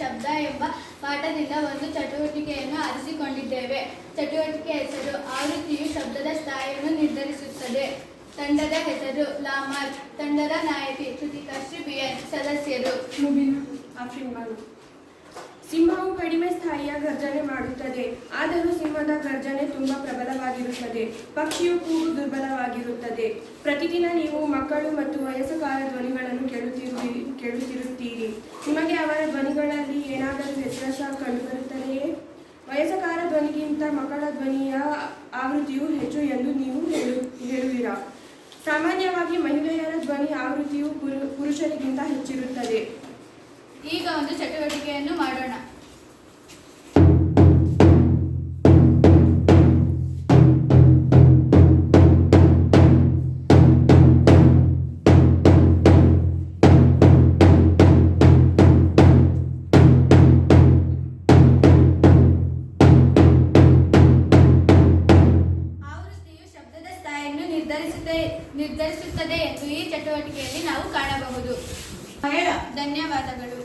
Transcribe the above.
ಶಬ್ದ ಎಂಬ ಪಾಠದಿಂದ ಒಂದು ಚಟುವಟಿಕೆಯನ್ನು ಆರಿಸಿಕೊಂಡಿದ್ದೇವೆ. ಚಟುವಟಿಕೆ ಹೆಸರು ಆವೃತ್ತಿಯು ಶಬ್ದದ ಸ್ಥಾಯಿಯನ್ನು ನಿರ್ಧರಿಸುತ್ತದೆ. ತಂಡದ ಹೆಸರು ಲಾಮಾರ್. ತಂಡದ ನಾಯಕಿ ಕೃತಿಕಾಶ್ರೀ ಬಿಎನ್. ಸದಸ್ಯರು ಮುಬಿನ್ ಆಫ್ರಿನ್ ಬಾನು. ಸಿಂಹವು ಕಡಿಮೆ ಸ್ಥಾಯಿಯ ಗರ್ಜನೆ ಮಾಡುತ್ತದೆ, ಆದರೂ ಸಿಂಹದ ಗರ್ಜನೆ ತುಂಬ ಪ್ರಬಲವಾಗಿರುತ್ತದೆ. ಪಕ್ಷಿಯು ಕೂಗು ದುರ್ಬಲವಾಗಿರುತ್ತದೆ. ಪ್ರತಿದಿನ ನೀವು ಮಕ್ಕಳು ಮತ್ತು ವಯಸ್ಕರ ಧ್ವನಿಗಳನ್ನು ಕೇಳುತ್ತಿರುತ್ತೀರಿ. ನಿಮಗೆ ಅವರ ಧ್ವನಿಗಳಲ್ಲಿ ಏನಾದರೂ ವ್ಯತ್ಯಾಸ ಕಂಡುಬರುತ್ತದೆಯೇ? ವಯಸ್ಕರ ಧ್ವನಿಗಿಂತ ಮಕ್ಕಳ ಧ್ವನಿಯ ಆವೃತ್ತಿಯು ಹೆಚ್ಚು ಎಂದು ನೀವು ಹೇಳುವಿರಾ? ಸಾಮಾನ್ಯವಾಗಿ ಮಹಿಳೆಯರ ಧ್ವನಿ ಆವೃತ್ತಿಯು ಪುರುಷರಿಗಿಂತ ಹೆಚ್ಚಿರುತ್ತದೆ. ಈಗ ಒಂದು ಚಟುವಟಿಕೆಯನ್ನು ಮಾಡೋಣ. ಆವೃತ್ತಿಯು ಶಬ್ದದ ಸ್ಥಾಯಿಯನ್ನು ನಿರ್ಧರಿಸುತ್ತದೆ ಎಂದು ಈ ಚಟುವಟಿಕೆಯಲ್ಲಿ ನಾವು ಕಾಣಬಹುದು. ಧನ್ಯವಾದಗಳು.